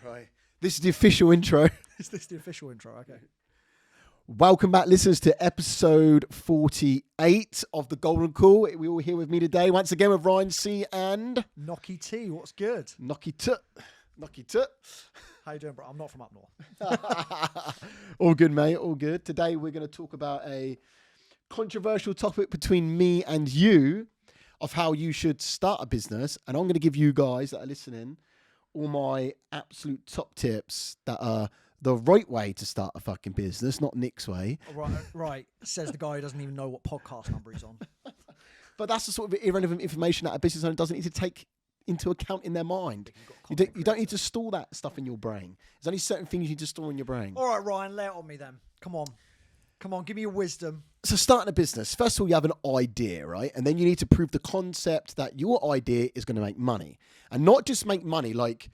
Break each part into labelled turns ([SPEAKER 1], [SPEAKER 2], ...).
[SPEAKER 1] Right. This is the official intro.
[SPEAKER 2] Is this the official intro? Okay.
[SPEAKER 1] Welcome back, listeners, to episode 48 of The Golden Call. We're all here with me today, once again, with Ryan C. and
[SPEAKER 2] Nocky T, what's good?
[SPEAKER 1] Nocky T. Nocky T.
[SPEAKER 2] How you doing, bro? I'm not from up north.
[SPEAKER 1] All good, mate. All good. Today, we're going to talk about a controversial topic between me and you of how you should start a business. And I'm going to give you guys that are listening all my absolute top tips that are the right way to start a fucking business, not Nick's way.
[SPEAKER 2] Right. Says the guy who doesn't even know what podcast number he's on.
[SPEAKER 1] But that's the sort of irrelevant information that a business owner doesn't need to take into account in their mind. You don't need to store that stuff in your brain. There's only certain things you need to store in your brain.
[SPEAKER 2] All right, Ryan, lay it on me then. Come on, give me your wisdom.
[SPEAKER 1] So starting a business, first of all, you have an idea, right? And then you need to prove the concept that your idea is going to make money. And not just make money, like,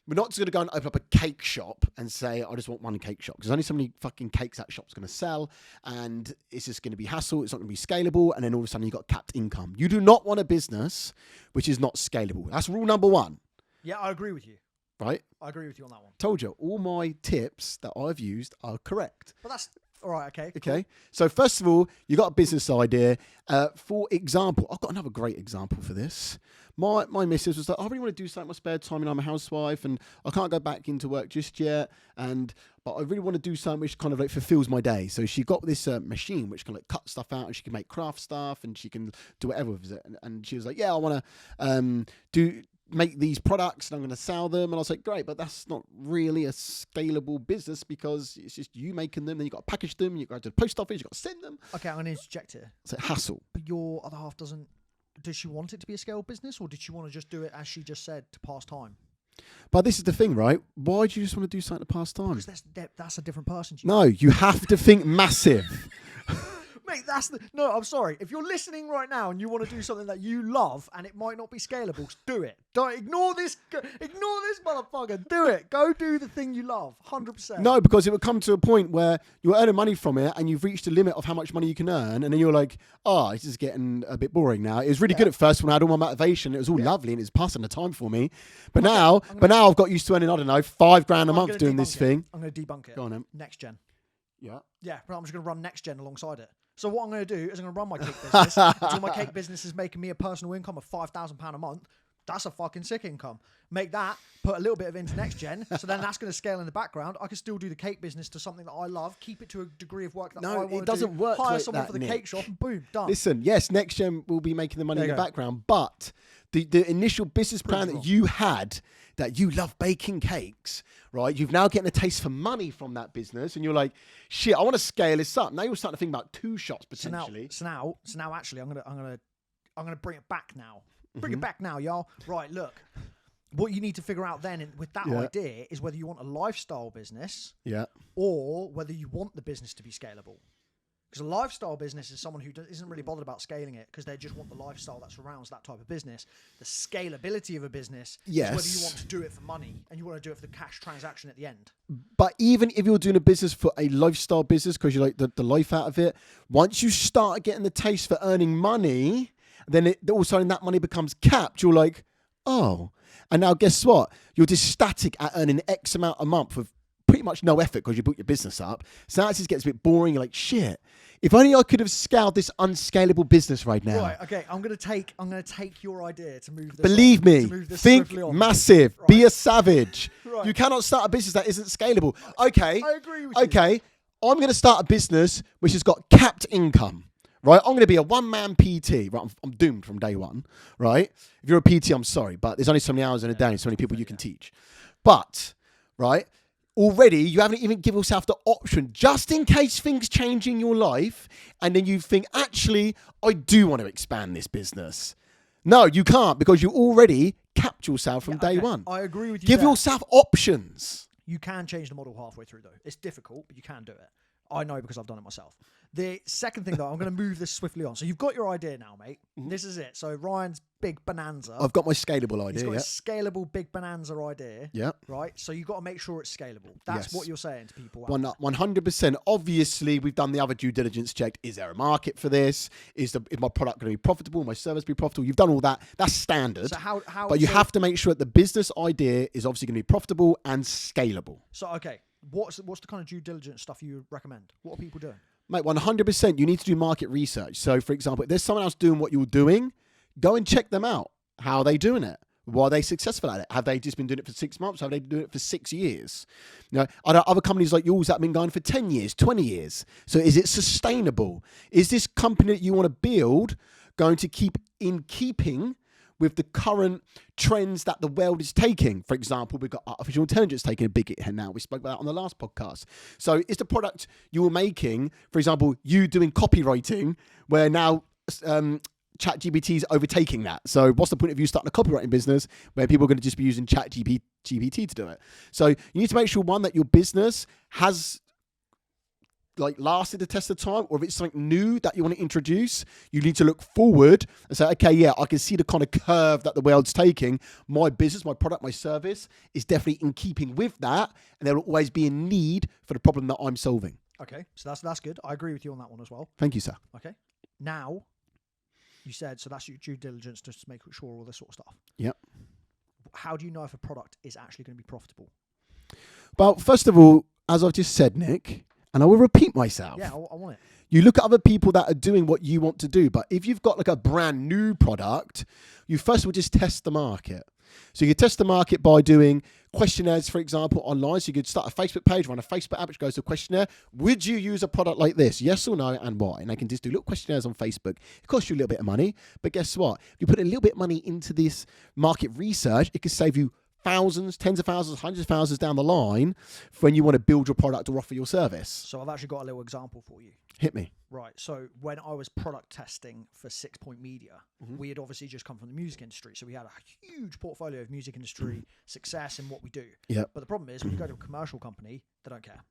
[SPEAKER 1] we're not just going to go and open up a cake shop and say, I just want one cake shop. Because there's only so many fucking cakes that shop's going to sell. And it's just going to be hassle. It's not going to be scalable. And then all of a sudden you've got capped income. You do not want a business which is not scalable. That's rule number one.
[SPEAKER 2] Yeah, I agree with you.
[SPEAKER 1] Right?
[SPEAKER 2] I agree with you on that one.
[SPEAKER 1] Told you, all my tips that I've used are correct.
[SPEAKER 2] But that's... All right, okay.
[SPEAKER 1] Okay. Cool. So first of all, you got a business idea. For example, I've got another great example for this. My missus was like, I really want to do something in my spare time, and I'm a housewife, and I can't go back into work just yet. But I really want to do something which kind of like fulfills my day. So she got this machine which can like cut stuff out, and she can make craft stuff, and she can do whatever with it. And she was like, yeah, I want to make these products and I'm going to sell them. And I was like, great, but that's not really a scalable business because it's just you making them, then you got to package them, you got to the post office, you got to send them.
[SPEAKER 2] Okay, I'm going to interject here.
[SPEAKER 1] It's a hassle.
[SPEAKER 2] But your other half doesn't... Does she want it to be a scale business, or did she want to just do it, as she just said, to pass time?
[SPEAKER 1] But this is the thing, right? Why do you just want to do something to pass time?
[SPEAKER 2] Because that's a different person.
[SPEAKER 1] No, you have to think massive.
[SPEAKER 2] Mate, no, I'm sorry. If you're listening right now and you want to do something that you love and it might not be scalable, do it. Don't ignore this motherfucker. Do it. Go do the thing you love. 100%.
[SPEAKER 1] No, because it would come to a point where you're earning money from it and you've reached the limit of how much money you can earn, and then you're like, oh, this is getting a bit boring now. It was really good at first when I had all my motivation. It was all lovely and it was passing the time for me. But now I've got used to earning, I don't know, $5,000 a month doing this thing.
[SPEAKER 2] I'm going to debunk it.
[SPEAKER 1] Go on, then.
[SPEAKER 2] Next gen.
[SPEAKER 1] Yeah.
[SPEAKER 2] Yeah, but I'm just going to run next gen alongside it. So what I'm going to do is I'm going to run my cake business until my cake business is making me a personal income of £5,000 a month. That's a fucking sick income. Make that, put a little bit of into next gen, so then that's going to scale in the background. I can still do the cake business to something that I love, keep it to a degree of work that I want to do.
[SPEAKER 1] No, it doesn't work
[SPEAKER 2] hire
[SPEAKER 1] like
[SPEAKER 2] someone
[SPEAKER 1] that,
[SPEAKER 2] for the
[SPEAKER 1] Nick.
[SPEAKER 2] cake shop and boom, done.
[SPEAKER 1] Listen, yes, next gen will be making the money in the background, but the initial business plan that you had, that you love baking cakes, right? You've now getting a taste for money from that business, and you're like, shit, I want to scale this up. Now you're starting to think about 2 shops potentially.
[SPEAKER 2] So now, actually, I'm gonna bring it back now. Bring it back now, y'all. Right, look. What you need to figure out then with that idea is whether you want a lifestyle business, or whether you want the business to be scalable. Because a lifestyle business is someone who isn't really bothered about scaling it because they just want the lifestyle that surrounds that type of business. The scalability of a business is whether you want to do it for money and you want to do it for the cash transaction at the end.
[SPEAKER 1] But even if you're doing a business for a lifestyle business because you like the life out of it, once you start getting the taste for earning money, then all of a sudden that money becomes capped. You're like, oh. And now guess what? You're just static at earning X amount a month with pretty much no effort because you built your business up. So now it just gets a bit boring. You're like, shit, if only I could have scaled this unscalable business right now.
[SPEAKER 2] Right, okay, I'm gonna take your idea to move this.
[SPEAKER 1] Believe me, think massive,
[SPEAKER 2] right.
[SPEAKER 1] Be a savage.
[SPEAKER 2] Right.
[SPEAKER 1] You cannot start a business that isn't scalable. Okay.
[SPEAKER 2] I agree with you.
[SPEAKER 1] Okay, I'm gonna start a business which has got capped income. Right, I'm going to be a one-man PT. Right, I'm doomed from day one. Right, if you're a PT, I'm sorry, but there's only so many hours in a day, and so many people you can teach. But right, already you haven't even given yourself the option, just in case things change in your life, and then you think, actually, I do want to expand this business. No, you can't because you already capped yourself from day one.
[SPEAKER 2] I agree with you.
[SPEAKER 1] Give yourself options.
[SPEAKER 2] You can change the model halfway through, though. It's difficult, but you can do it. I know because I've done it myself. The second thing, though, I'm going to move this swiftly on. So you've got your idea now, mate. Mm-hmm. This is it. So Ryan's big bonanza.
[SPEAKER 1] I've got my scalable idea.
[SPEAKER 2] He's got a scalable big bonanza idea.
[SPEAKER 1] Yeah.
[SPEAKER 2] Right? So you've got to make sure it's scalable. That's what you're saying to people.
[SPEAKER 1] 100%. Obviously, we've done the other due diligence check. Is there a market for this? Is my product going to be profitable? My service be profitable? You've done all that. That's standard.
[SPEAKER 2] So how
[SPEAKER 1] but you have to make sure that the business idea is obviously going to be profitable and scalable.
[SPEAKER 2] So, okay. What's the kind of due diligence stuff you recommend? What are people doing?
[SPEAKER 1] Mate, 100%. You need to do market research. So, for example, if there's someone else doing what you're doing, go and check them out. How are they doing it? Why are they successful at it? Have they just been doing it for 6 months? Have they been doing it for 6 years? You know, are there other companies like yours that have been going for 10 years, 20 years? So is it sustainable? Is this company that you want to build going to keep in keeping with the current trends that the world is taking? For example, we've got artificial intelligence taking a big hit now. We spoke about that on the last podcast. So is the product you were making, for example, you doing copywriting, where now ChatGPT is overtaking that? So what's the point of you starting a copywriting business where people are going to just be using ChatGPT to do it? So you need to make sure, one, that your business has lasted the test of time, or if it's something new that you want to introduce, you need to look forward and say, okay, yeah, I can see the kind of curve that the world's taking. My business, my product, my service is definitely in keeping with that, and there will always be a need for the problem that I'm solving.
[SPEAKER 2] Okay, so that's good. I agree with you on that one as well.
[SPEAKER 1] Thank you, sir.
[SPEAKER 2] Okay, now you said, so that's your due diligence to make sure all this sort of stuff.
[SPEAKER 1] Yep.
[SPEAKER 2] How do you know if a product is actually going to be profitable?
[SPEAKER 1] Well, first of all, as I've just said, Nick, and I will repeat myself.
[SPEAKER 2] Yeah, I want it.
[SPEAKER 1] You look at other people that are doing what you want to do. But if you've got like a brand new product, you first will just test the market. So you could test the market by doing questionnaires, for example, online. So you could start a Facebook page, run a Facebook app which goes to a questionnaire. Would you use a product like this? Yes or no, and why? And they can just do little questionnaires on Facebook. It costs you a little bit of money. But guess what? If you put a little bit of money into this market research, it could save you thousands, tens of thousands, hundreds of thousands down the line when you want to build your product or offer your service.
[SPEAKER 2] So I've actually got a little example for you.
[SPEAKER 1] Hit me.
[SPEAKER 2] Right. So when I was product testing for 6 Point Media, we had obviously just come from the music industry. So we had a huge portfolio of music industry success in what we do.
[SPEAKER 1] Yep.
[SPEAKER 2] But the problem is when you go to a commercial company, they don't care.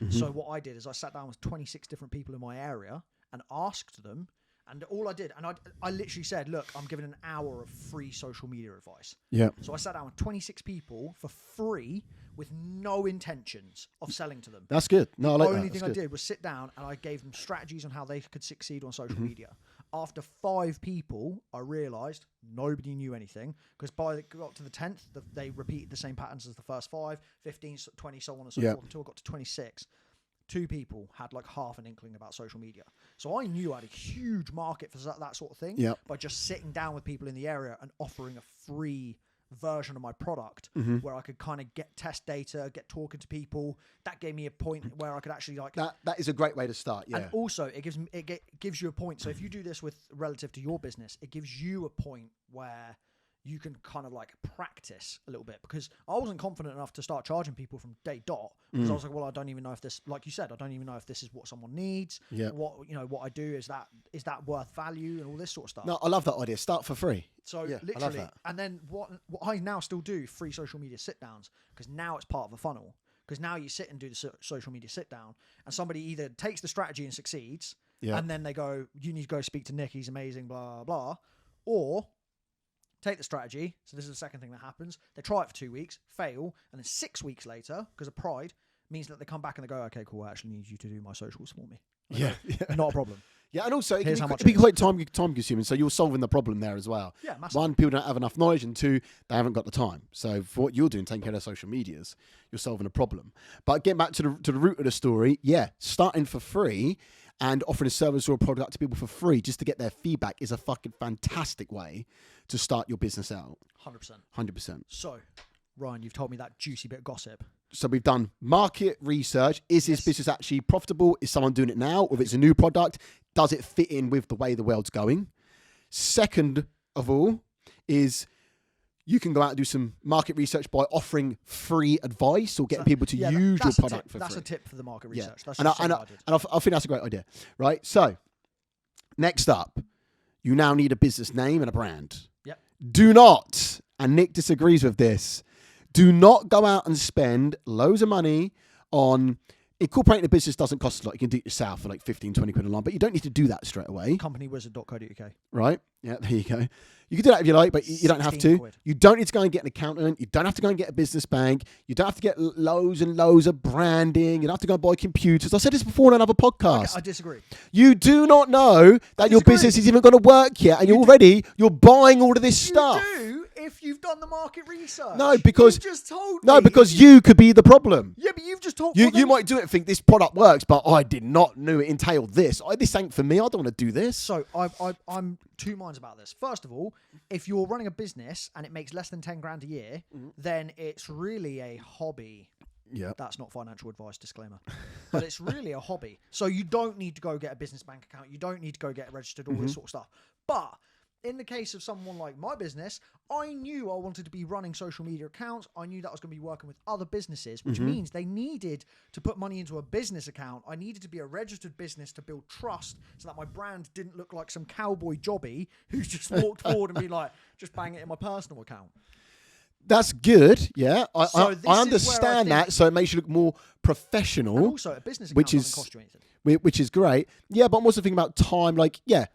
[SPEAKER 2] So what I did is I sat down with 26 different people in my area and asked them. And all I did, and I literally said, look, I'm giving an hour of free social media advice.
[SPEAKER 1] Yeah.
[SPEAKER 2] So I sat down with 26 people for free with no intentions of selling to them.
[SPEAKER 1] That's good. No, I like that.
[SPEAKER 2] The only thing I did was sit down and I gave them strategies on how they could succeed on social media. After 5 people, I realised nobody knew anything, because by the got to the 10th, they repeated the same patterns as the first 5, 15, 20, so on and so forth, until I got to 26. 2 people had like half an inkling about social media. So I knew I had a huge market for that sort of thing by just sitting down with people in the area and offering a free version of my product where I could kind of get test data, get talking to people. That gave me a point where I could actually like...
[SPEAKER 1] That is a great way to start, yeah.
[SPEAKER 2] And also it gives you a point. So if you do this with relative to your business, it gives you a point where you can kind of like practice a little bit, because I wasn't confident enough to start charging people from day dot, because I was like, well, I don't even know if this, like you said, I don't even know if this is what someone needs.
[SPEAKER 1] Yeah.
[SPEAKER 2] What I do, is that worth value and all this sort of stuff.
[SPEAKER 1] No, I love that idea. Start for free.
[SPEAKER 2] So
[SPEAKER 1] literally, I love that.
[SPEAKER 2] And then what I now still do, free social media sit downs, because now it's part of the funnel. Because now you sit and do the social media sit down, and somebody either takes the strategy and succeeds, and then they go, you need to go speak to Nick, he's amazing, blah, blah, blah, or take the strategy. So this is the second thing that happens. They try it for 2 weeks, fail, and then 6 weeks later, because of pride, means that they come back and they go, okay, cool, I actually need you to do my socials for me.
[SPEAKER 1] Yeah.
[SPEAKER 2] Not a problem.
[SPEAKER 1] Yeah, and also it can be quite time consuming, so you're solving the problem there as well.
[SPEAKER 2] Yeah, massively.
[SPEAKER 1] 1, people don't have enough knowledge, and 2, they haven't got the time. So for what you're doing, taking care of social medias, you're solving a problem. But getting back to the root of the story, starting for free and offering a service or a product to people for free just to get their feedback is a fucking fantastic way to start your business out.
[SPEAKER 2] 100%.
[SPEAKER 1] 100%.
[SPEAKER 2] So, Ryan, you've told me that juicy bit of gossip.
[SPEAKER 1] So we've done market research. Is this business actually profitable? Is someone doing it now? Or if it's a new product, does it fit in with the way the world's going? Second of all is you can go out and do some market research by offering free advice or getting people to use your product for free.
[SPEAKER 2] That's a tip for the market research.
[SPEAKER 1] Yeah. I think that's a great idea, right? So next up, you now need a business name and a brand.
[SPEAKER 2] Yep.
[SPEAKER 1] Do not, and Nick disagrees with this, do not go out and spend loads of money on Incorporating a business doesn't cost a lot. You can do it yourself for like 15, 20 quid a line, but you don't need to do that straight away.
[SPEAKER 2] Companywizard.co.uk.
[SPEAKER 1] Right? Yeah, there you go. You can do that if you like, but you don't have to.
[SPEAKER 2] Quid.
[SPEAKER 1] You don't need to go and get an accountant. You don't have to go and get a business bank. You don't have to get loads and loads of branding. You don't have to go and buy computers. I said this before on another podcast.
[SPEAKER 2] Okay, I disagree.
[SPEAKER 1] You do not know that your business is even going to work yet, and you're buying all of this stuff.
[SPEAKER 2] You do if you've done the market research.
[SPEAKER 1] No, because
[SPEAKER 2] you've just told me.
[SPEAKER 1] No, because you could be the problem.
[SPEAKER 2] Yeah, but you've just told
[SPEAKER 1] me. You might do it and think this product works, but I did not know it entailed this. This ain't for me. I don't want to do this.
[SPEAKER 2] So I'm two minds about this. First of all, if you're running a business and it makes less than 10 grand a year, then it's really a hobby.
[SPEAKER 1] Yeah,
[SPEAKER 2] that's not financial advice, disclaimer. But it's really a hobby. So you don't need to go get a business bank account. You don't need to go get registered, all this sort of stuff. But in the case of someone like my business, I knew I wanted to be running social media accounts. I knew that I was going to be working with other businesses, which means they needed to put money into a business account. I needed to be a registered business to build trust so that my brand didn't look like some cowboy jobby who's just walked forward and be like, just bang it in my personal account.
[SPEAKER 1] That's good, yeah. I
[SPEAKER 2] understand
[SPEAKER 1] that, so it makes you look more professional.
[SPEAKER 2] And also, a business account doesn't cost you anything.
[SPEAKER 1] Which is great. Yeah, but I'm also thinking about time. Like, yeah,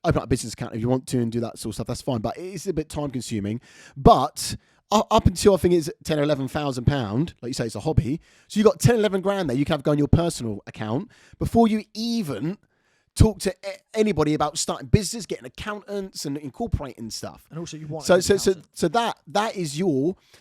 [SPEAKER 1] open up a business account if you want to and do that sort of stuff. That's fine, but it's a bit time consuming. But up until I think it's £10,000 or £11,000, like you say, it's a hobby. So you got 10, 11 grand there. You can have go on your personal account before you even talk to anybody about starting business, getting accountants, and incorporating stuff.
[SPEAKER 2] And also, you want
[SPEAKER 1] so that is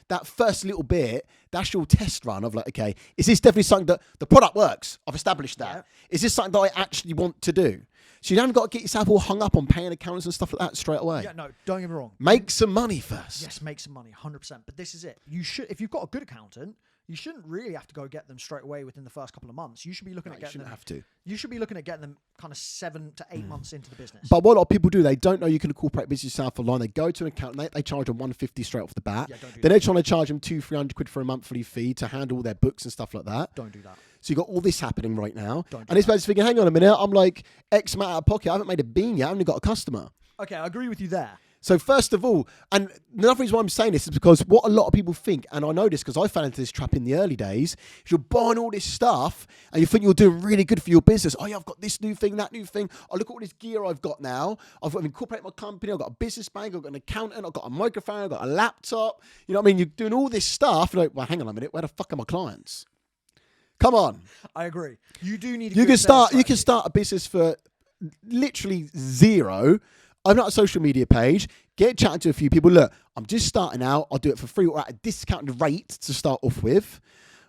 [SPEAKER 1] that first little bit. That's your test run of like, okay, is this definitely something that the product works? I've established that. Yeah. Is this something that I actually want to do? So you haven't got to get yourself all hung up on paying accountants and stuff like that straight away.
[SPEAKER 2] Yeah, no, don't get me wrong.
[SPEAKER 1] Make some money first.
[SPEAKER 2] Yes, make some money, 100%. But this is it. You should, if you've got a good accountant, you shouldn't really have to go get them straight away within the first couple of months. You should be looking at getting them.
[SPEAKER 1] Have to.
[SPEAKER 2] You should be looking at getting them kind of 7 to 8 months into the business.
[SPEAKER 1] But what a lot of people do, they don't know you can incorporate business yourself online. They go to an accountant, they charge them $150 straight off the bat.
[SPEAKER 2] Yeah, don't do
[SPEAKER 1] then
[SPEAKER 2] that.
[SPEAKER 1] they're trying to charge them £200-300 for a monthly fee to handle all their books and stuff like that.
[SPEAKER 2] Don't do that.
[SPEAKER 1] So you've got all this happening right now. And it's basically thinking, hang on a minute, I'm like X amount out of pocket. I haven't made a bean yet. I only got a customer.
[SPEAKER 2] Okay, I agree with you there.
[SPEAKER 1] So first of all, and another reason why I'm saying this is because what a lot of people think, and I know this because I fell into this trap in the early days, is you're buying all this stuff and you think you're doing really good for your business. Oh yeah, I've got this new thing, that new thing. Oh, look at all this gear I've got now. I've incorporated my company. I've got a business bank. I've got an accountant. I've got a microphone. I've got a laptop. You know what I mean? You're doing all this stuff. You're like, well, hang on a minute. Where the fuck are my clients? Come on.
[SPEAKER 2] I agree. You do need.
[SPEAKER 1] You can start a business for literally zero. Open up a social media page, get chatting to a few people. Look, I'm just starting out. I'll do it for free or at a discounted rate to start off with,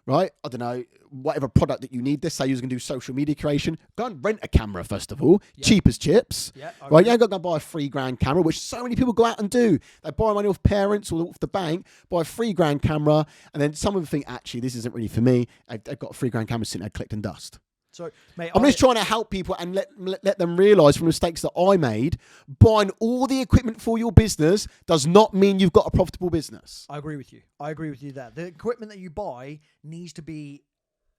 [SPEAKER 1] right? I don't know, whatever product that you need. Let's say you're going to do social media creation. Go and rent a camera, first of all. Yeah. Cheap as chips. Yeah, right? You ain't got to go buy a £3,000 camera, which so many people go out and do. They borrow money off parents or off the bank, buy a £3,000 camera, and then some of them think, actually, this isn't really for me. I've got a £3,000 camera sitting there collecting dust.
[SPEAKER 2] So, mate,
[SPEAKER 1] I'm just trying to help people and let them realise from the mistakes that I made. Buying all the equipment for your business does not mean you've got a profitable business.
[SPEAKER 2] I agree with you. I agree with you there. The equipment that you buy needs to be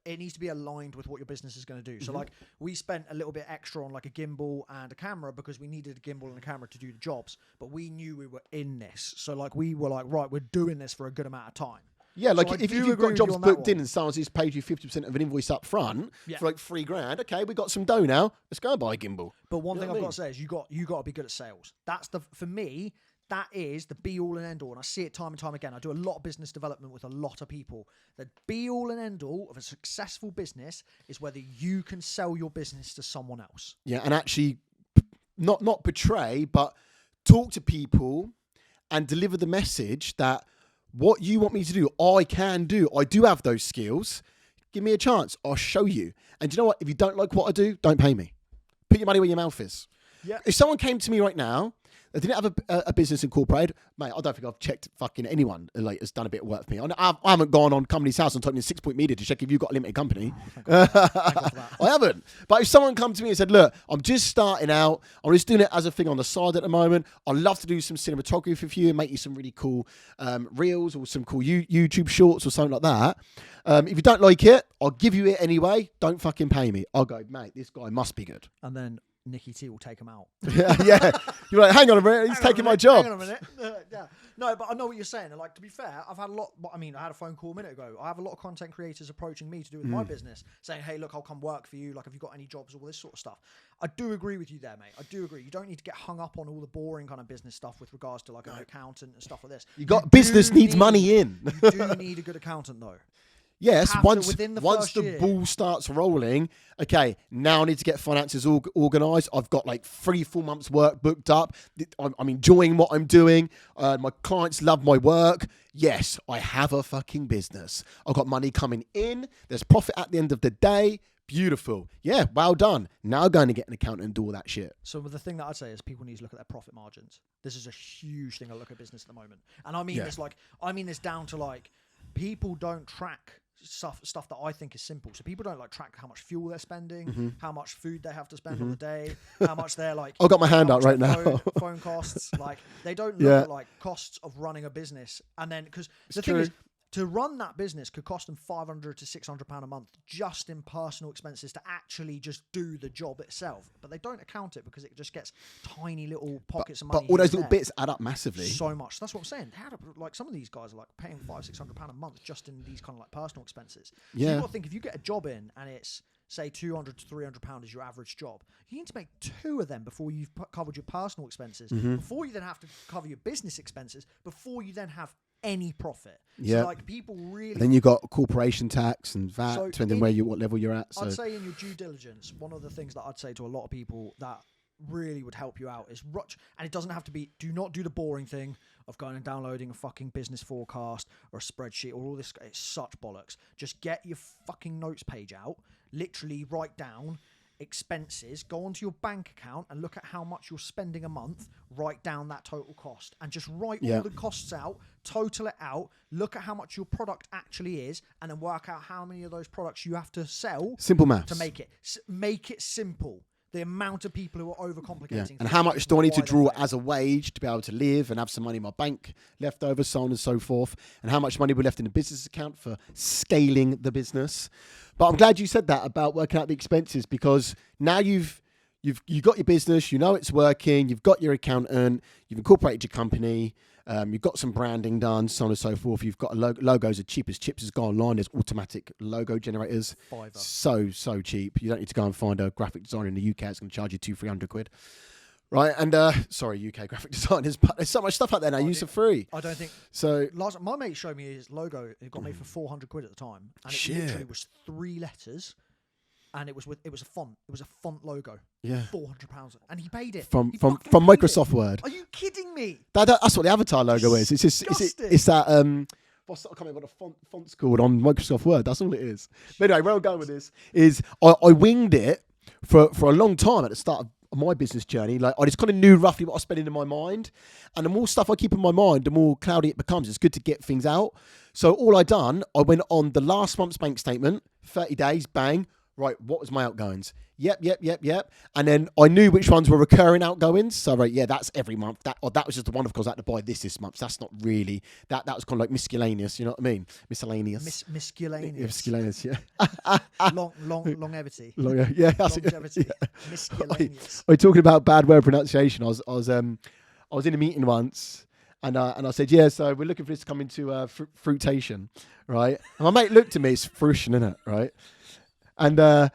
[SPEAKER 2] aligned with what your business is going to do. So like we spent a little bit extra on like a gimbal and a camera because we needed a gimbal and a camera to do the jobs, but we knew we were in this. So like we were like, right, we're doing this for a good amount of time.
[SPEAKER 1] Yeah, like so if you've got jobs booked in and someone's just paid you 50% of an invoice up front for like £3,000, okay, we got some dough now. Let's go and buy a gimbal.
[SPEAKER 2] But one thing I've got to say is you got to be good at sales. That's for me. That is the be all and end all, and I see it time and time again. I do a lot of business development with a lot of people. The be all and end all of a successful business is whether you can sell your business to someone else.
[SPEAKER 1] Yeah, and actually not portray, but talk to people and deliver the message that what you want me to do, I can do. I do have those skills. Give me a chance. I'll show you. And do you know what? If you don't like what I do, don't pay me. Put your money where your mouth is. Yeah. If someone came to me right now, they didn't have a business incorporated, mate, I don't think I've checked fucking anyone like has done a bit of work for me. I haven't gone on Company's House and typed in 6 Point Media to check if you've got a limited company. I haven't. But if someone come to me and said, look, I'm just starting out. I'm just doing it as a thing on the side at the moment. I'd love to do some cinematography for you and make you some really cool reels or some cool YouTube shorts or something like that. If you don't like it, I'll give you it anyway. Don't fucking pay me. I'll go, mate, this guy must be good.
[SPEAKER 2] And then Nicky T will take him out.
[SPEAKER 1] yeah. You're like, hang on a minute, he's taking my job.
[SPEAKER 2] Hang on a minute. Yeah. No, but I know what you're saying. And like, to be fair, I've had a lot. I mean, I had a phone call a minute ago. I have a lot of content creators approaching me to do with my business, saying, "Hey, look, I'll come work for you. Like, have you got any jobs? All this sort of stuff." I do agree with you there, mate. I do agree. You don't need to get hung up on all the boring kind of business stuff with regards to like an accountant and stuff like this.
[SPEAKER 1] Business needs money in.
[SPEAKER 2] You do need a good accountant though.
[SPEAKER 1] Yes, once the ball starts rolling, okay, now I need to get finances organised. I've got like 3-4 months work booked up. I'm enjoying what I'm doing. My clients love my work. Yes, I have a fucking business. I've got money coming in. There's profit at the end of the day. Beautiful. Yeah, well done. Now I'm going to get an accountant and do all that shit.
[SPEAKER 2] So the thing that I'd say is people need to look at their profit margins. This is a huge thing I look at business at the moment. And I mean this down to like people don't track stuff that I think is simple. So people don't like track how much fuel they're spending, how much food they have to spend on the day, how much they're like.
[SPEAKER 1] I've got my hand out right now.
[SPEAKER 2] Phone costs. Like they don't look at like costs of running a business, and then because the thing is, to run that business could cost them £500 to £600 a month just in personal expenses to actually just do the job itself. But they don't account it because it just gets tiny little pockets of money.
[SPEAKER 1] But all those little bits add up massively.
[SPEAKER 2] So much. That's what I'm saying. They add up, like some of these guys are like paying £500-600 a month just in these kind of like personal expenses. So you've got to think if you get a job in and it's say £200 to £300 is your average job, you need to make 2 of them before you've covered your personal expenses, before you then have to cover your business expenses, before you then have any profit.
[SPEAKER 1] Yeah.
[SPEAKER 2] So like people really. And
[SPEAKER 1] then you got corporation tax and VAT, depending what level you're at. So
[SPEAKER 2] I'd say in your due diligence, one of the things that I'd say to a lot of people that really would help you out is and it doesn't have to be. Do not do the boring thing of going and downloading a fucking business forecast or a spreadsheet or all this. It's such bollocks. Just get your fucking notes page out. Literally write down expenses, go onto your bank account and look at how much you're spending a month, write down that total cost and just write all the costs out, total it out, look at how much your product actually is, and then work out how many of those products you have to sell.
[SPEAKER 1] Simple maths.
[SPEAKER 2] To make it simple. The amount of people who are overcomplicating.
[SPEAKER 1] And how much do I need to draw as a wage to be able to live and have some money in my bank left over, so on and so forth, and how much money we left in the business account for scaling the business. But I'm glad you said that about working out the expenses, because now you've got your business, you know it's working, you've got your accountant, you've incorporated your company, you've got some branding done, so on and so forth. You've got logos are cheap as chips. Has gone online. There's automatic logo generators.
[SPEAKER 2] Fiverr.
[SPEAKER 1] So cheap. You don't need to go and find a graphic designer in the UK. It's going to charge you £200-300. Right, and sorry, UK graphic designers, but there's so much stuff out there now. Use for free.
[SPEAKER 2] I don't think
[SPEAKER 1] so.
[SPEAKER 2] My mate showed me his logo. It got made for £400 at the time, and it literally was 3 letters, and it was a font. It was a font logo.
[SPEAKER 1] Yeah,
[SPEAKER 2] £400, and he paid it
[SPEAKER 1] from Microsoft Word.
[SPEAKER 2] Are you kidding me?
[SPEAKER 1] That's what the avatar logo is. It's just it's that I can't remember what the font's called on Microsoft Word. That's all it is. But anyway, where I'm going with this is I winged it for a long time at the start of my business journey. Like I just kind of knew roughly what I was spending in my mind, and the more stuff I keep in my mind, the more cloudy it becomes. It's good to get things out. So all I went on the last month's bank statement, 30 days, bang. Right, what was my outgoings? Yep. And then I knew which ones were recurring outgoings. So that's every month. That was just the one, of course, I had to buy this month. So that's not really that was kind of like miscellaneous. You know what I mean? Miscellaneous.
[SPEAKER 2] Miscellaneous.
[SPEAKER 1] Yeah.
[SPEAKER 2] Longevity.
[SPEAKER 1] Longevity.
[SPEAKER 2] Yeah. Miscellaneous.
[SPEAKER 1] We're talking about bad word pronunciation. I was in a meeting once. And I said, so we're looking for this to come into fruitation, right? And my mate looked at me, it's fruition, innit, right? And I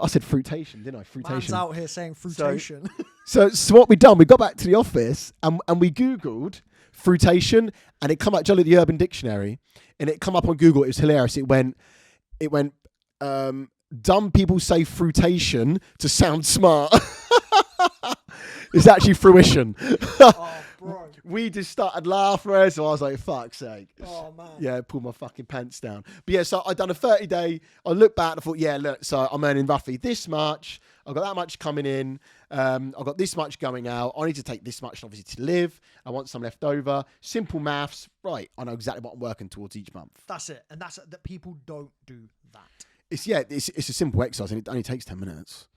[SPEAKER 1] said fruitation, didn't I? Fruitation.
[SPEAKER 2] Man's out here saying fruitation.
[SPEAKER 1] So what we done, we got back to the office and we Googled fruitation, and it come up Jolly the Urban Dictionary, and it come up on Google. It was hilarious. It went dumb people say fruitation to sound smart. It's actually fruition.
[SPEAKER 2] Oh, bro.
[SPEAKER 1] We just started laughing, so I was like, fuck's sake.
[SPEAKER 2] Oh, man.
[SPEAKER 1] Yeah, pulled my fucking pants down. But so I'd done a 30-day, I looked back and I thought, so I'm earning roughly this much. I've got that much coming in. I've got this much going out. I need to take this much, obviously, to live. I want some left over. Simple maths. Right, I know exactly what I'm working towards each month.
[SPEAKER 2] That's it. And that's that people don't do that.
[SPEAKER 1] It's a simple exercise, and it only takes 10 minutes.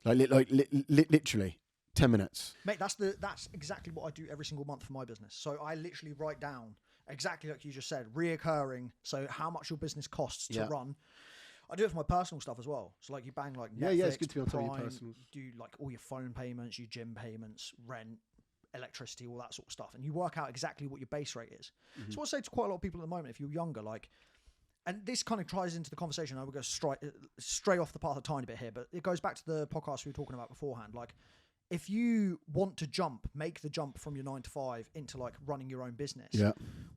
[SPEAKER 1] Literally. 10 minutes.
[SPEAKER 2] Mate, that's exactly what I do every single month for my business. So I literally write down exactly like you just said, reoccurring. So how much your business costs to run. I do it for my personal stuff as well. So like you bang like Netflix,
[SPEAKER 1] it's good to be on top of your
[SPEAKER 2] Prime,
[SPEAKER 1] personals.
[SPEAKER 2] do like all your phone payments, your gym payments, rent, electricity, all that sort of stuff, and you work out exactly what your base rate is. So I say to quite a lot of people at the moment, if you're younger, like, and this kind of ties into the conversation. I would go straight off the path a tiny bit here, but it goes back to the podcast we were talking about beforehand. Like, if you want to make the jump from your 9 to 5 into like running your own business,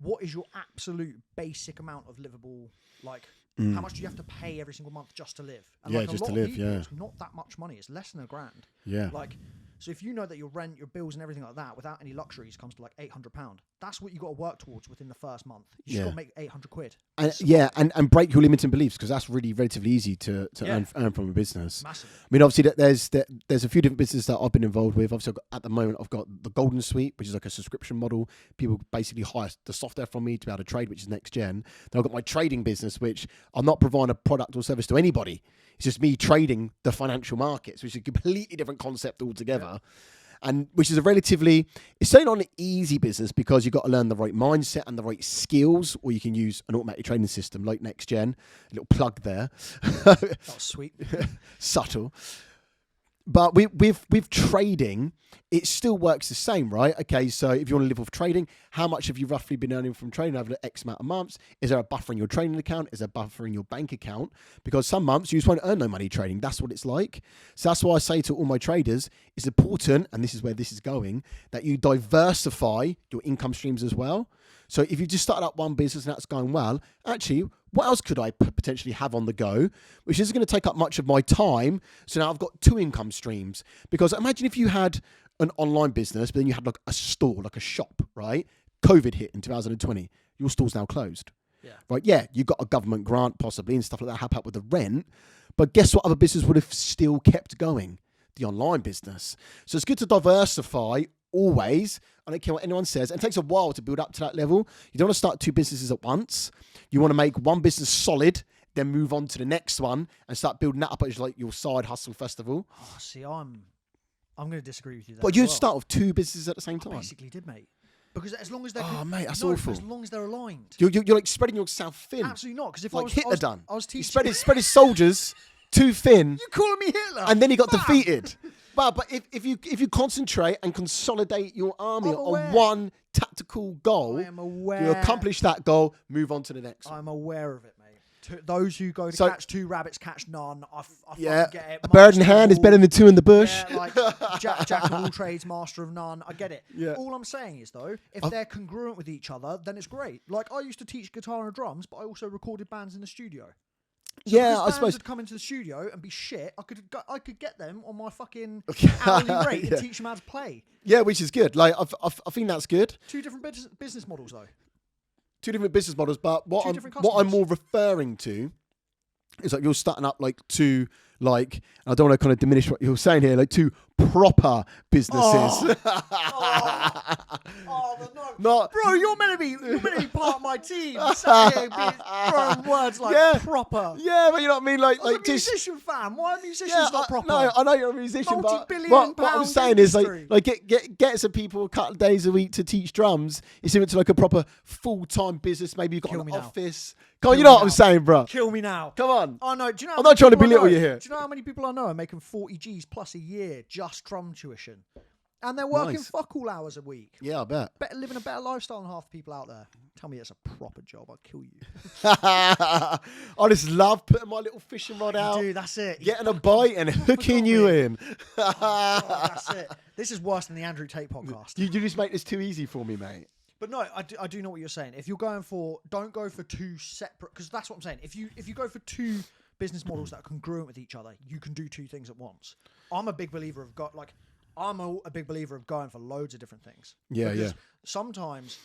[SPEAKER 2] what is your absolute basic amount of livable, like, how much do you have to pay every single month just to live? And like
[SPEAKER 1] just
[SPEAKER 2] a lot
[SPEAKER 1] to live,
[SPEAKER 2] of people, it's not that much money. It's less than $1,000.
[SPEAKER 1] Yeah.
[SPEAKER 2] Like, so if you know that your rent, your bills and everything like that, without any luxuries, comes to like £800, that's what you got to work towards within the first month. You just got to make 800 quid.
[SPEAKER 1] And break your limiting beliefs, because that's really relatively easy to earn from a business.
[SPEAKER 2] Massively.
[SPEAKER 1] I mean, obviously, there's a few different businesses that I've been involved with. Obviously, at the moment, I've got the Golden Suite, which is like a subscription model. People basically hire the software from me to be able to trade, which is next gen. Then I've got my trading business, which I'm not providing a product or service to anybody. It's just me trading the financial markets, which is a completely different concept altogether. Yeah. And which is it's certainly not an easy business, because you've got to learn the right mindset and the right skills, or you can use an automated trading system like next gen. A little plug there.
[SPEAKER 2] That was sweet.
[SPEAKER 1] Subtle. But with trading, it still works the same, right? Okay, so if you want to live off trading, how much have you roughly been earning from trading over the X amount of months? Is there a buffer in your trading account? Is there a buffer in your bank account? Because some months you just won't earn no money trading. That's what it's like. So that's why I say to all my traders, it's important, and this is where this is going, that you diversify your income streams as well. So if you just started up one business and that's going well, actually, what else could I potentially have on the go, which isn't going to take up much of my time? So now I've got 2 income streams. Because imagine if you had an online business, but then you had like a store, like a shop, right? COVID hit in 2020. Your store's now closed. Yeah. Right? Yeah, you got a government grant possibly and stuff like that, help out with the rent. But guess what other business would have still kept going? The online business. So it's good to diversify always. I don't care what anyone says. And it takes a while to build up to that level. You don't want to start 2 businesses at once. You want to make one business solid, then move on to the next one and start building that up as like your side hustle festival.
[SPEAKER 2] Oh, see, I'm going to disagree with you there.
[SPEAKER 1] But you'd start with 2 businesses at the same time.
[SPEAKER 2] I basically did, mate. Because as long as they're
[SPEAKER 1] mate, that's awful.
[SPEAKER 2] As long as they're aligned.
[SPEAKER 1] You're like spreading yourself thin.
[SPEAKER 2] Absolutely not. Because if
[SPEAKER 1] like Hitler done.
[SPEAKER 2] I was teaching.
[SPEAKER 1] He spread his soldiers too thin.
[SPEAKER 2] You calling me Hitler?
[SPEAKER 1] And then he got defeated. Well, but if you concentrate and consolidate your army on one tactical goal, you accomplish that goal, move on to the next one.
[SPEAKER 2] I'm aware of it, mate. Those who go to catch 2 rabbits catch none. I fucking get it.
[SPEAKER 1] A bird in hand is better than 2 in the bush.
[SPEAKER 2] Yeah, like jack of all trades, master of none. I get it. Yeah. All I'm saying is, though, if they're congruent with each other, then it's great. Like, I used to teach guitar and drums, but I also recorded bands in the studio. So I suppose would come into the studio and be shit. I could get them on my fucking hourly rate and teach them how to play.
[SPEAKER 1] Yeah, which is good. Like I think that's good.
[SPEAKER 2] 2 different business models though.
[SPEAKER 1] 2 different business models, but what I'm more referring to is like you're starting up like 2 like, I don't want to kind of diminish what you're saying here, like 2 proper businesses.
[SPEAKER 2] No. Bro, you're meant to be part of my team. Throwing words like proper.
[SPEAKER 1] Yeah, but you know what I mean? Like
[SPEAKER 2] I'm a musician, fam. Why are musicians not proper?
[SPEAKER 1] No, I know you're a musician, but
[SPEAKER 2] what
[SPEAKER 1] I'm saying industry. Is like get some people a couple of days a week to teach drums. It's even to like a proper full-time business. Maybe you've got an office. Come on, you know what I'm saying, bro.
[SPEAKER 2] Kill me now.
[SPEAKER 1] Come on.
[SPEAKER 2] Oh no, do you know?
[SPEAKER 1] I'm not trying to belittle you here.
[SPEAKER 2] Do you know how many people I know are making 40 G's plus a year just drum tuition? And they're working fuck all hours a week.
[SPEAKER 1] Yeah, I bet.
[SPEAKER 2] Living a better lifestyle than half the people out there. Tell me it's a proper job, I'd kill you.
[SPEAKER 1] I just love putting my little fishing rod out.
[SPEAKER 2] Dude, that's it.
[SPEAKER 1] Getting a bite and hooking you in.
[SPEAKER 2] God, that's it. This is worse than the Andrew Tate podcast.
[SPEAKER 1] You just make this too easy for me, mate.
[SPEAKER 2] But no, I do know what you're saying. If you're going for, don't go for 2 separate, because that's what I'm saying. If you go for 2 business models that are congruent with each other, you can do 2 things at once. I'm a big believer of a big believer of going for loads of different things. Because sometimes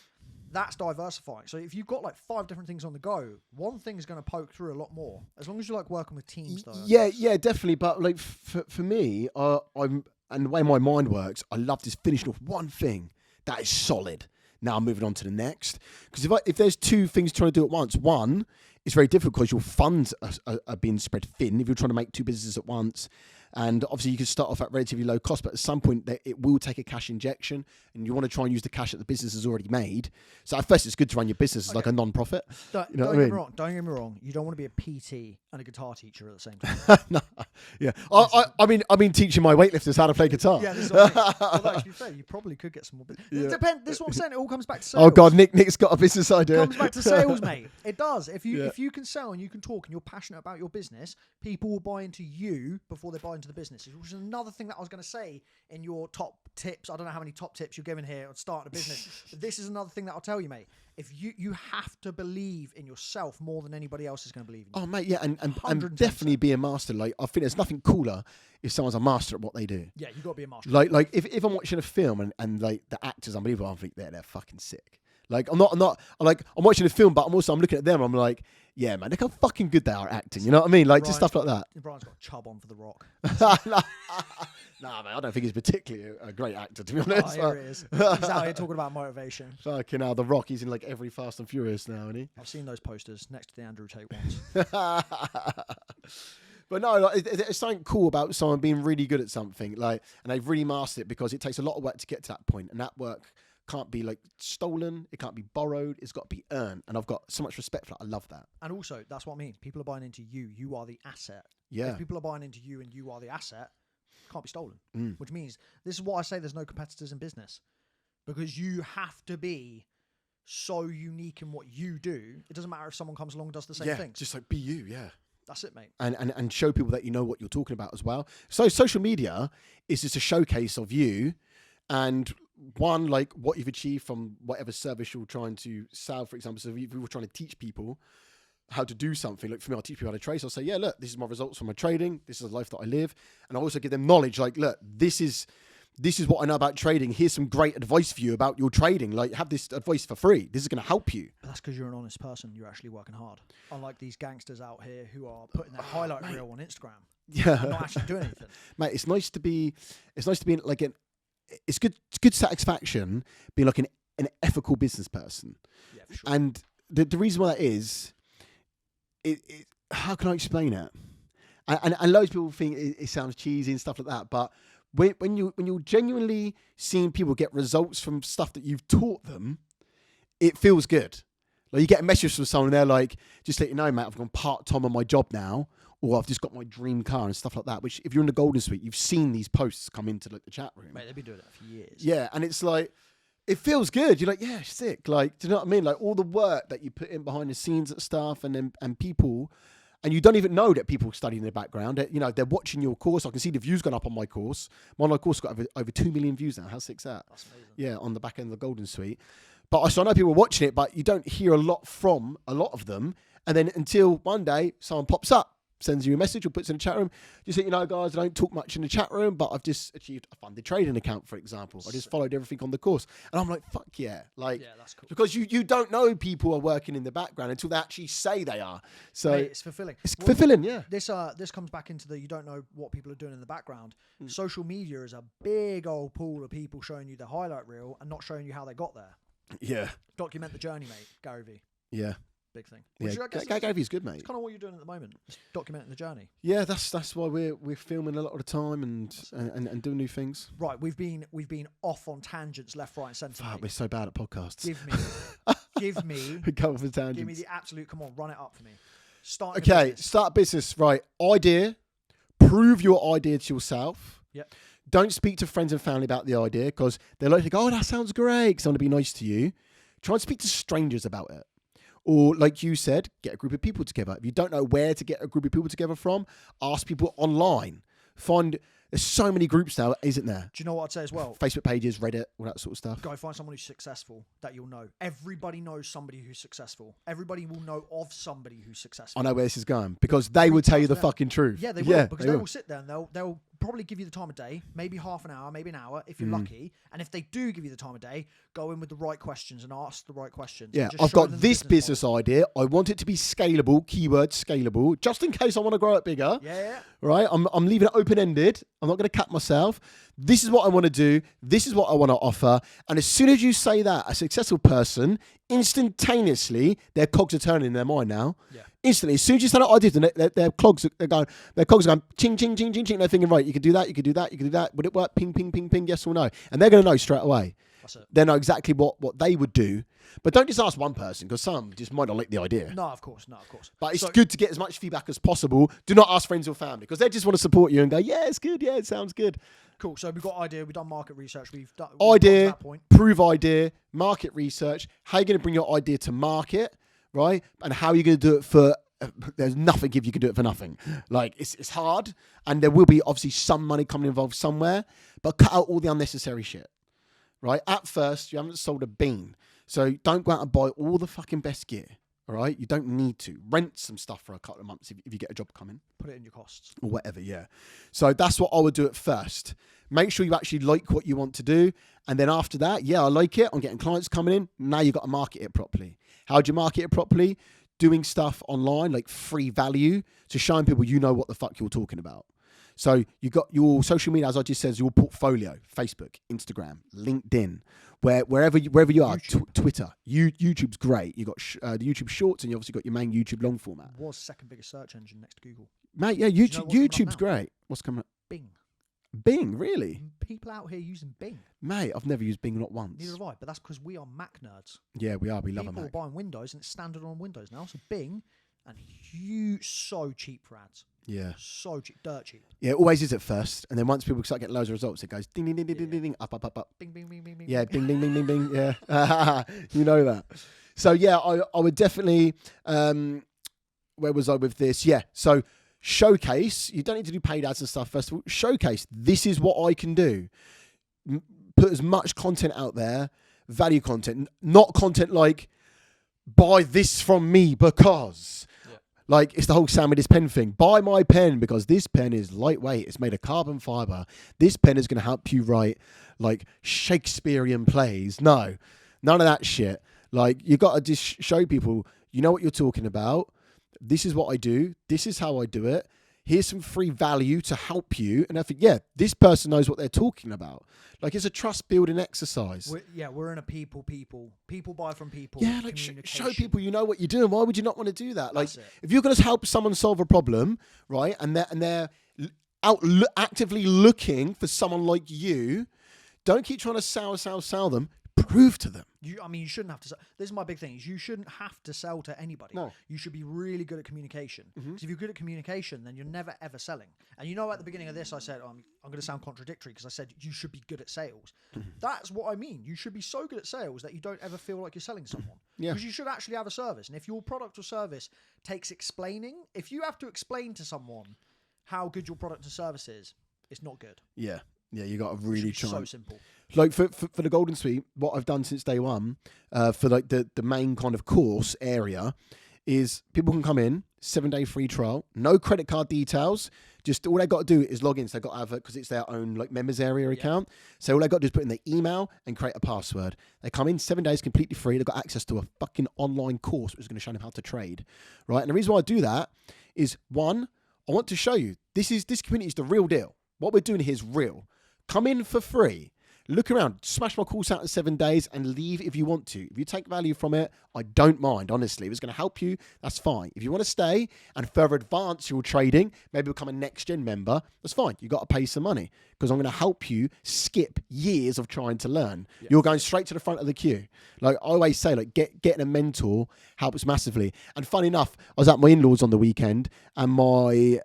[SPEAKER 2] that's diversifying. So if you've got like 5 different things on the go, one thing's going to poke through a lot more. As long as you like working with teams, though.
[SPEAKER 1] Yeah, definitely. But like for me, and the way my mind works, I love just finishing off one thing that is solid. Now I'm moving on to the next. Because if there's 2 things trying to do at once, one it's very difficult because your funds are being spread thin if you're trying to make two businesses at once. And obviously you can start off at relatively low cost, but at some point it will take a cash injection, and you want to try and use the cash that the business has already made. So at first it's good to run your business as like a non-profit.
[SPEAKER 2] Don't
[SPEAKER 1] what I
[SPEAKER 2] get
[SPEAKER 1] mean?
[SPEAKER 2] me wrong. Don't get me wrong. You don't want to be a PT and a guitar teacher at the same time.
[SPEAKER 1] No, yeah. I mean, teaching my weightlifters how to play guitar.
[SPEAKER 2] Yeah, this is what I mean. Although, to be fair, you probably could get some more business.
[SPEAKER 1] Yeah.
[SPEAKER 2] It depends. This is what I'm saying. It all comes back to sales.
[SPEAKER 1] Oh God, Nick's got a business idea.
[SPEAKER 2] It comes back to sales, mate. It does. If you can sell and you can talk and you're passionate about your business, people will buy into you before they buy into the business. Which is another thing that I was going to say in your top tips. I don't know how many top tips you're giving here on starting a business. But this is another thing that I'll tell you, mate. If you have to believe in yourself more than anybody else is going to believe in you.
[SPEAKER 1] Oh mate, yeah, and definitely be a master. Like I think there's nothing cooler if someone's a master at what they do.
[SPEAKER 2] Yeah, you got to be a master.
[SPEAKER 1] Like if I'm watching a film and like the actors unbelievable, I think they're fucking sick. Like I'm watching a film, but I'm looking at them. I'm like, yeah, man, look how fucking good they are at acting. You know what I mean? Like just stuff like that.
[SPEAKER 2] Brian's got chub on for The Rock.
[SPEAKER 1] Nah, man, I don't think he's particularly a great actor, to be honest.
[SPEAKER 2] Oh, here he is. He's out here talking about motivation.
[SPEAKER 1] Fucking hell, The Rock, he's in like every Fast and Furious now, isn't he?
[SPEAKER 2] I've seen those posters next to the Andrew Tate ones.
[SPEAKER 1] But no, like, it's something cool about someone being really good at something, like, and they've really mastered it, because it takes a lot of work to get to that point, and that work can't be like stolen, it can't be borrowed, it's got to be earned, and I've got so much respect for that. I love that.
[SPEAKER 2] And also, that's what I mean. People are buying into you. You are the asset.
[SPEAKER 1] Yeah.
[SPEAKER 2] If people are buying into you and you are the asset, it can't be stolen. Which means, this is why I say there's no competitors in business, because you have to be so unique in what you do. It doesn't matter if someone comes along and does the same things.
[SPEAKER 1] Just like be you, yeah.
[SPEAKER 2] That's it, mate.
[SPEAKER 1] And show people that you know what you're talking about as well. So social media is just a showcase of you, and one, like what you've achieved from whatever service you're trying to sell, for example. So if you were trying to teach people how to do something, like for me, I'll teach people how to trade. So I'll say, yeah, look, this is my results from my trading. This is the life that I live. And I also give them knowledge, like, look, this is what I know about trading. Here's some great advice for you about your trading. Like, have this advice for free. This is going to help you.
[SPEAKER 2] But that's because you're an honest person. You're actually working hard. Unlike these gangsters out here who are putting their highlight reel on Instagram.
[SPEAKER 1] Yeah.
[SPEAKER 2] And not actually doing anything.
[SPEAKER 1] Mate, it's nice to be like it's good satisfaction being like an ethical business person.
[SPEAKER 2] Yeah, for sure.
[SPEAKER 1] And the reason why that is, how can I explain it? And loads of people think it sounds cheesy and stuff like that, but when you're genuinely seeing people get results from stuff that you've taught them, it feels good. Like you get a message from someone, and they're like, just let you know, mate, I've gone part-time on my job now, or I've just got my dream car and stuff like that, which if you're in the Golden Suite, you've seen these posts come into like the chat room.
[SPEAKER 2] Mate, they've been doing it for years.
[SPEAKER 1] Yeah, and it's like, it feels good. You're like, yeah, sick. Like, do you know what I mean? Like all the work that you put in behind the scenes and stuff, and people, and you don't even know that people study in the background. You know, they're watching your course. I can see the views gone up on my course. My online course got over 2 million views now. How sick's that?
[SPEAKER 2] That's amazing.
[SPEAKER 1] Yeah, on the back end of the Golden Suite. But so I know people are watching it, but you don't hear a lot from a lot of them. And then until one day someone pops up, sends you a message or puts in a chat room. Just so you know, guys, I don't talk much in the chat room, but I've just achieved a funded trading account, for example. I just followed everything on the course. And I'm like, fuck yeah. Like,
[SPEAKER 2] yeah, that's cool.
[SPEAKER 1] Because you don't know people are working in the background until they actually say they are. So
[SPEAKER 2] Mate, it's fulfilling.
[SPEAKER 1] It's fulfilling, yeah.
[SPEAKER 2] This comes back into the you don't know what people are doing in the background. Social media is a big old pool of people showing you the highlight reel and not showing you how they got there.
[SPEAKER 1] Yeah.
[SPEAKER 2] Document the journey, mate. Gary V.
[SPEAKER 1] Yeah.
[SPEAKER 2] Big thing.
[SPEAKER 1] Yeah, Gary V's good, mate.
[SPEAKER 2] It's kind of what you're doing at the moment. Just documenting the journey.
[SPEAKER 1] Yeah, that's why we're filming a lot of the time and doing new things.
[SPEAKER 2] Right, we've been off on tangents left, right, and centre.
[SPEAKER 1] Fuck, we're so bad at podcasts.
[SPEAKER 2] Give me
[SPEAKER 1] Go for tangents.
[SPEAKER 2] Give me the absolute. Come on, run it up for me. Start
[SPEAKER 1] a business. Right, idea. Prove your idea to yourself.
[SPEAKER 2] Yep.
[SPEAKER 1] Don't speak to friends and family about the idea because they're like, oh, that sounds great. Because I want to be nice to you. Try and speak to strangers about it. Or like you said, get a group of people together. If you don't know where to get a group of people together from, ask people online. There's so many groups now, isn't there?
[SPEAKER 2] Do you know what I'd say as well?
[SPEAKER 1] Facebook pages, Reddit, all that sort of stuff.
[SPEAKER 2] Go find someone who's successful that you'll know. Everybody knows somebody who's successful. Everybody will know of somebody who's successful.
[SPEAKER 1] I know where this is going because they will tell you the fucking truth.
[SPEAKER 2] Yeah, they will. Because they will sit there and they'll probably give you the time of day, maybe half an hour, maybe an hour if you're lucky. And if they do give you the time of day, go in with the right questions and ask the right questions.
[SPEAKER 1] Yeah, I've got this business idea. I want it to be scalable, keyword scalable, just in case I want to grow it bigger.
[SPEAKER 2] Yeah.
[SPEAKER 1] Right? I'm leaving it open-ended. I'm not going to cap myself. This is what I want to do. This is what I want to offer. And as soon as you say that, a successful person, instantaneously, their cogs are turning in their mind now.
[SPEAKER 2] Yeah.
[SPEAKER 1] Instantly, as soon as you send out ideas, and their cogs are going, ching, ching, ching, ching, ching. They're thinking, right, you can do that, you can do that, you can do that. Would it work? Ping, ping, ping, ping. Yes or no? And they're going to know straight away.
[SPEAKER 2] That's it.
[SPEAKER 1] They know exactly what they would do. But don't just ask one person, because some just might not like the idea.
[SPEAKER 2] No, of course.
[SPEAKER 1] But it's good to get as much feedback as possible. Do not ask friends or family, because they just want to support you and go, yeah, it's good, yeah, it sounds good.
[SPEAKER 2] Cool. So we've got idea, we've done market research, we've got
[SPEAKER 1] idea,
[SPEAKER 2] that point.
[SPEAKER 1] prove idea, market research. How are you going to bring your idea to market, right? And how are you going to do it for? There's nothing if you can do it for nothing. Like it's hard, and there will be obviously some money coming involved somewhere. But cut out all the unnecessary shit, right? At first, you haven't sold a bean, so don't go out and buy all the fucking best gear. All right, you don't need to rent some stuff for a couple of months if you get a job coming.
[SPEAKER 2] Put it in your costs
[SPEAKER 1] or whatever. Yeah. So that's what I would do at first. Make sure you actually like what you want to do, and then after that, yeah, I like it. I'm getting clients coming in. Now you got to market it properly. How do you market it properly? Doing stuff online, like free value, to showing people you know what the fuck you're talking about. So you got your social media, as I just said, your portfolio: Facebook, Instagram, LinkedIn, wherever you are, Twitter, YouTube's great. You got the YouTube Shorts, and you obviously got your main YouTube long format.
[SPEAKER 2] Was second biggest search engine next to Google.
[SPEAKER 1] Mate, yeah, YouTube's great. What's coming up? Bing, really?
[SPEAKER 2] People out here using Bing.
[SPEAKER 1] Mate, I've never used Bing, not once.
[SPEAKER 2] Neither have I, but that's because we are Mac nerds.
[SPEAKER 1] Yeah, we are. We love a Mac.
[SPEAKER 2] People are buying Windows, and it's standard on Windows now. So Bing, and so cheap for ads.
[SPEAKER 1] Yeah.
[SPEAKER 2] So cheap, dirt cheap.
[SPEAKER 1] Yeah, it always is at first. And then once people start getting loads of results, it goes ding, ding, ding, ding, ding, ding, up, up, up, up.
[SPEAKER 2] Bing, bing, bing, bing, bing.
[SPEAKER 1] Yeah, ding, ding, ding, ding, ding. Yeah. You know that. So, yeah, I would definitely, where was I with this? Yeah, so showcase. You don't need to do paid ads and stuff, first of all. Showcase. This is what I can do. Put as much content out there, value content, not content like, buy this from me because... Like, it's the whole Sam with his pen thing. Buy my pen because this pen is lightweight. It's made of carbon fiber. This pen is going to help you write, like, Shakespearean plays. No, none of that shit. Like, you got to just show people, you know what you're talking about. This is what I do. This is how I do it. Here's some free value to help you. And I think, yeah, this person knows what they're talking about. Like, it's a trust building exercise.
[SPEAKER 2] We're in a people buy from people.
[SPEAKER 1] Yeah, like show people you know what you're doing. Why would you not want to do that? Like, if you're going to help someone solve a problem, right, and they're actively looking for someone like you, don't keep trying to sell them. Prove to them.
[SPEAKER 2] You shouldn't have to sell. This is my big thing, is you shouldn't have to sell to anybody.
[SPEAKER 1] No.
[SPEAKER 2] You should be really good at communication. Because if you're good at communication, then you're never, ever selling. And you know, at the beginning of this, I said, I'm going to sound contradictory because I said you should be good at sales. That's what I mean. You should be so good at sales that you don't ever feel like you're selling someone. Because you should actually have a service. And if your product or service takes explaining, if you have to explain to someone how good your product or service is, it's not good.
[SPEAKER 1] Yeah. Yeah, you got to really try.
[SPEAKER 2] So simple.
[SPEAKER 1] Like for the Golden Suite, what I've done since day one, for like the main kind of course area, is people can come in, 7-day free trial, no credit card details. Just all they got to do is log in. So they got to have it because it's their own like members area account. So all they got to do is put in their email and create a password. They come in 7 days completely free. They've got access to a fucking online course which is going to show them how to trade, right? And the reason why I do that is, one, I want to show you this community is the real deal. What we're doing here is real. Come in for free. Look around, smash my course out in 7 days and leave if you want to. If you take value from it, I don't mind, honestly. If it's going to help you, that's fine. If you want to stay and further advance your trading, maybe become a next-gen member, that's fine. You got to pay some money because I'm going to help you skip years of trying to learn. Yeah. You're going straight to the front of the queue. Like I always say, like getting a mentor helps massively. And funny enough, I was at my in-laws on the weekend and my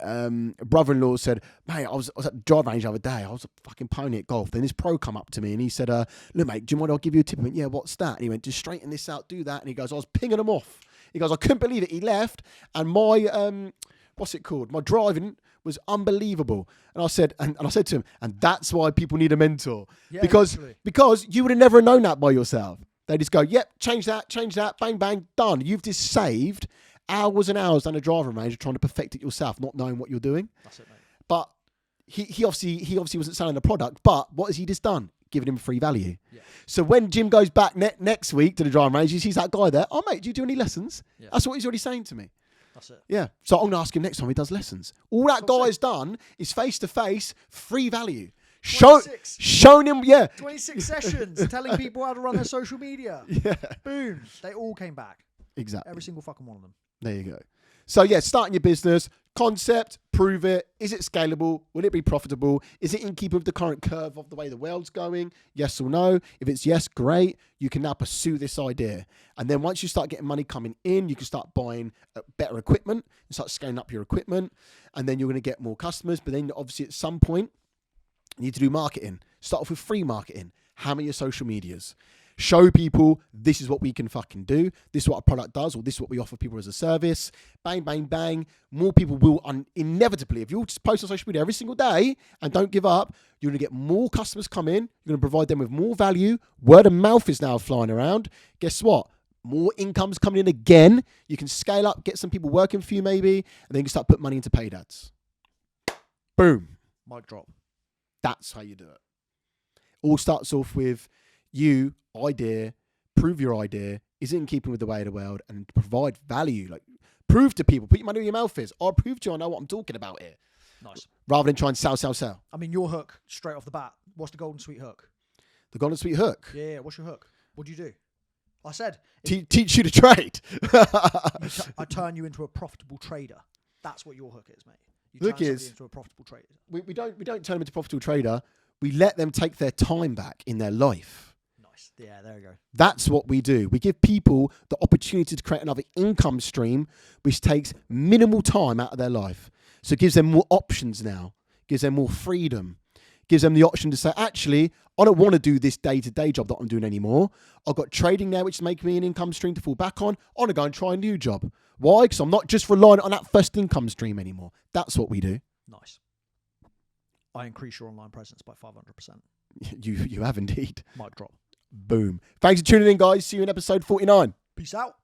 [SPEAKER 1] brother-in-law said, mate, I was at the driving range the other day. I was a fucking pony at golf. Then this pro come up to me and he said, look, mate, do you mind I'll give you a tip? I went, yeah, what's that? And he went, just straighten this out, do that. And he goes, I was pinging them off. He goes, I couldn't believe it. He left and my, what's it called? My driving was unbelievable. And I said to him, and that's why people need a mentor. Yeah, because you would have never known that by yourself. They just go, yep, change that, bang, bang, done. You've just saved hours and hours down the driving range trying to perfect it yourself, not knowing what you're doing.
[SPEAKER 2] That's it, mate.
[SPEAKER 1] But he obviously wasn't selling the product, but what has he just done? Giving him free value. Yeah. So when Jim goes back next week to the driving range, he sees that guy there. Oh, mate, do you do any lessons? Yeah. That's what he's already saying to me.
[SPEAKER 2] That's it.
[SPEAKER 1] Yeah. So I'm going to ask him next time he does lessons. All that guy has done is face-to-face free value. Shown him,
[SPEAKER 2] 26 sessions telling people how to run their social media.
[SPEAKER 1] Yeah.
[SPEAKER 2] Boom. They all came back.
[SPEAKER 1] Exactly.
[SPEAKER 2] Every single fucking one of them.
[SPEAKER 1] There you go. So yeah, starting your business, concept, prove it. Is it scalable? Will it be profitable? Is it in keeping with the current curve of the way the world's going? Yes or no? If it's yes, great. You can now pursue this idea. And then once you start getting money coming in, you can start buying better equipment and start scaling up your equipment. And then you're going to get more customers. But then obviously at some point, you need to do marketing. Start off with free marketing. Hammer your social medias. Show people this is what we can fucking do. This is what our product does, or this is what we offer people as a service. Bang, bang, bang. More people will inevitably, if you just post on social media every single day and don't give up, you're going to get more customers come in. You're going to provide them with more value. Word of mouth is now flying around. Guess what? More income's coming in again. You can scale up, get some people working for you maybe, and then you can start putting money into paid ads. Boom.
[SPEAKER 2] Mic drop.
[SPEAKER 1] That's how you do it. All starts off with you, idea, prove your idea, is it in keeping with the way of the world, and provide value. Like, prove to people, put your money where your mouth is. I'll prove to you I know what I'm talking about here.
[SPEAKER 2] Nice.
[SPEAKER 1] Rather than try and sell.
[SPEAKER 2] I mean, your hook, straight off the bat, what's the golden sweet hook?
[SPEAKER 1] The golden sweet hook?
[SPEAKER 2] Yeah, what's your hook? What do you do? I said...
[SPEAKER 1] Teach you to trade.
[SPEAKER 2] I turn you into a profitable trader. That's what your hook is, mate. You
[SPEAKER 1] Hook
[SPEAKER 2] turn
[SPEAKER 1] is...
[SPEAKER 2] somebody into a profitable trader.
[SPEAKER 1] We don't turn them into a profitable trader. We let them take their time back in their life.
[SPEAKER 2] Nice. Yeah, there you go.
[SPEAKER 1] That's what we do. We give people the opportunity to create another income stream, which takes minimal time out of their life. So it gives them more options now, gives them more freedom, gives them the option to say, actually, I don't want to do this day-to-day job that I'm doing anymore. I've got trading now, which is making me an income stream to fall back on. I want to go and try a new job. Why? Because I'm not just relying on that first income stream anymore. That's what we do.
[SPEAKER 2] Nice. I increase your online presence by 500%.
[SPEAKER 1] You have indeed.
[SPEAKER 2] Mic drop.
[SPEAKER 1] Boom. Thanks for tuning in, guys. See you in episode 49.
[SPEAKER 2] Peace out.